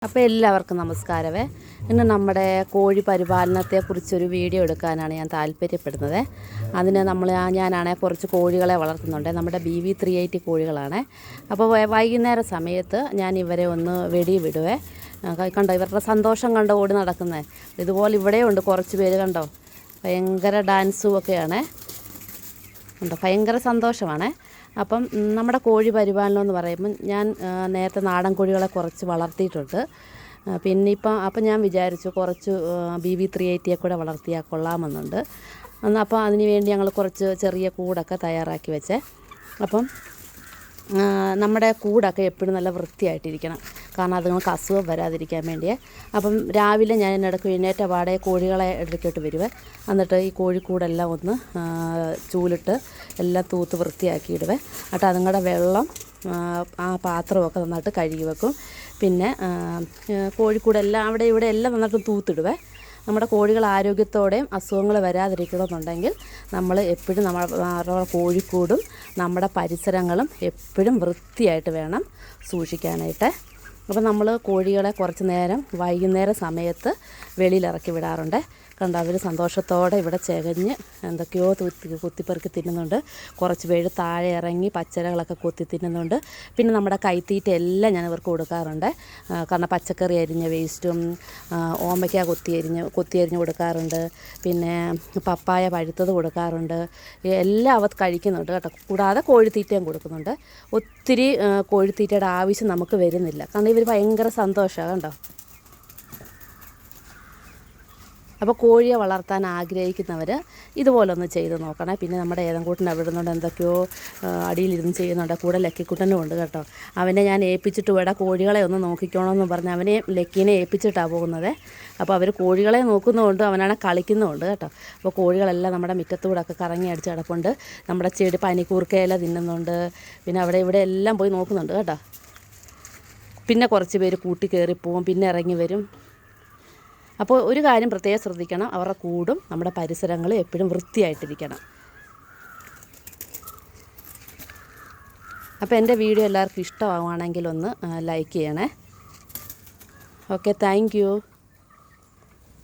അപ്പോൾ എല്ലാവർക്കും നമസ്കാരമേ. ഇന്ന് നമ്മുടെ കോഴി പരിപാലനത്തെക്കുറിച്ചൊരു വീഡിയോ എടുക്കാനാണ് ഞാൻ താല്പര്യപ്പെടുന്നത്. അതിന് ഞാനാണെങ്കിൽ കുറച്ച് കോഴികളെ വളർത്തുന്നുണ്ട്. നമ്മുടെ BV380 കോഴികളാണ്. അപ്പോൾ വൈകുന്നേര സമയത്ത് ഞാൻ ഇവരെ ഒന്ന് വിടുവേ. കണ്ടോ, ഇവരുടെ സന്തോഷം കണ്ടോ ഓടി നടക്കുന്നത്. ഇതുപോലെ ഇവിടെയുണ്ട് കുറച്ച് പേര്, കണ്ടോ, ഭയങ്കര ഡാൻസും ഒക്കെയാണ്. കണ്ടോ, ഭയങ്കര സന്തോഷമാണ്. അപ്പം നമ്മുടെ കോഴി പരിപാലനം എന്ന് പറയുമ്പം ഞാൻ നേരത്തെ നാടൻ കോഴികളെ കുറച്ച് വളർത്തിയിട്ടുണ്ട്. പിന്നെ അപ്പം ഞാൻ വിചാരിച്ചു കുറച്ച് BV380 കൂടെ വളർത്തിയാൽ കൊള്ളാമെന്നുണ്ട്. അപ്പോൾ അതിന് വേണ്ടി ഞങ്ങൾ കുറച്ച് ചെറിയ കൂടൊക്കെ തയ്യാറാക്കി വെച്ചേ. അപ്പം നമ്മുടെ കൂടൊക്കെ എപ്പോഴും നല്ല വൃത്തിയായിട്ടിരിക്കണം, കാരണം അതുങ്ങൾക്ക് അസുഖം വരാതിരിക്കാൻ വേണ്ടിയേ. അപ്പം രാവിലെ ഞാൻ ഇടയ്ക്ക് എഴുന്നേറ്റ പാടെ കോഴികളെ എടുത്തിട്ട് വരുവേ. എന്നിട്ട് ഈ കോഴിക്കൂടെല്ലാം ഒന്ന് ചൂലിട്ട് എല്ലാം തൂത്ത് വൃത്തിയാക്കി ഇടുവേ. എന്നിട്ട് അതുങ്ങളുടെ വെള്ളം ആ പാത്രമൊക്കെ നന്നായിട്ട് കഴുകി വെക്കും. പിന്നെ കോഴിക്കൂടെല്ലാം അവിടെ ഇവിടെ എല്ലാം നന്നായിട്ട് തൂത്തിടുവേ. നമ്മുടെ കോഴികൾ ആരോഗ്യത്തോടെയും അസുഖങ്ങൾ വരാതിരിക്കണമെന്നുണ്ടെങ്കിൽ നമ്മൾ എപ്പോഴും നമ്മുടെ കോഴിക്കൂടും നമ്മുടെ പരിസരങ്ങളും എപ്പോഴും വൃത്തിയായിട്ട് വേണം സൂക്ഷിക്കാനായിട്ട്. അപ്പോൾ നമ്മൾ കോഴികളെ കുറച്ച് നേരം വൈകുന്നേര സമയത്ത് വെളിയിലിറക്കി വിടാറുണ്ട്. കണ്ടോ, അവർ സന്തോഷത്തോടെ ഇവിടെ ചകഞ്ഞ് എന്തൊക്കെയോ കുത്തിപ്പെറുക്കി തിന്നുന്നുണ്ട്. കുറച്ച് പേര് താഴെ ഇറങ്ങി പച്ചിലകളൊക്കെ കൊത്തി തിന്നുന്നുണ്ട്. പിന്നെ നമ്മുടെ കൈത്തീറ്റ എല്ലാം ഞാൻ ഇവർക്ക് കൊടുക്കാറുണ്ട്. കാരണം പച്ചക്കറി അരിഞ്ഞ വേസ്റ്റും ഓമയ്ക്ക കൊത്തി അരിഞ്ഞ് കൊടുക്കാറുണ്ട്. പിന്നെ പപ്പായ പഴുത്തത് കൊടുക്കാറുണ്ട്. എല്ലാം അവർ കഴിക്കുന്നുണ്ട് കേട്ടോ. കൂടാതെ കോഴിത്തീറ്റയും കൊടുക്കുന്നുണ്ട്. ഒത്തിരി കോഴിത്തീറ്റയുടെ ആവശ്യം നമുക്ക് വരുന്നില്ല, കാരണം ഇവർ ഭയങ്കര സന്തോഷമാണ്. കണ്ടോ. അപ്പോൾ കോഴിയെ വളർത്താൻ ആഗ്രഹിക്കുന്നവർ ഇതുപോലൊന്ന് ചെയ്ത് നോക്കണേ. പിന്നെ നമ്മുടെ ഏതൻകൂട്ടിന് അവിടെ ഇരുന്നുകൊണ്ട് എന്തൊക്കെയോ അടിയിലിരുന്ന് ചെയ്യുന്നുണ്ട്. കൂടെ ലക്കിക്കുട്ടനും ഉണ്ട് കേട്ടോ. അവനെ ഞാൻ ഏൽപ്പിച്ചിട്ട് വേണം കോഴികളെ ഒന്ന് നോക്കിക്കോണമെന്ന് പറഞ്ഞ് അവനെ ലക്കീനെ ഏൽപ്പിച്ചിട്ടാണ് പോകുന്നത്. അപ്പോൾ അവർ കോഴികളെ നോക്കുന്നതുകൊണ്ട് അവനാണ് കളിക്കുന്നുമുണ്ട് കേട്ടോ. അപ്പോൾ കോഴികളെല്ലാം നമ്മുടെ മുറ്റത്തൂടെയൊക്കെ കറങ്ങി അടിച്ച് കിടപ്പുണ്ട്. നമ്മുടെ ചെടി പനിക്കൂർക്കയില തിന്നുന്നുണ്ട്. പിന്നെ അവിടെ ഇവിടെ എല്ലാം പോയി നോക്കുന്നുണ്ട് കേട്ടോ. പിന്നെ കുറച്ച് പേര് കൂട്ടി കയറിപ്പോവും, പിന്നെ ഇറങ്ങി വരും. അപ്പോൾ ഒരു കാര്യം പ്രത്യേകം ശ്രദ്ധിക്കണം, അവരുടെ കൂടും നമ്മുടെ പരിസരങ്ങളും എപ്പോഴും വൃത്തിയായിട്ടിരിക്കണം. അപ്പോൾ എൻ്റെ വീഡിയോ എല്ലാവർക്കും ഇഷ്ടമാവുകയാണെങ്കിൽ ഒന്ന് ലൈക്ക് ചെയ്യണേ. Okay, thank you.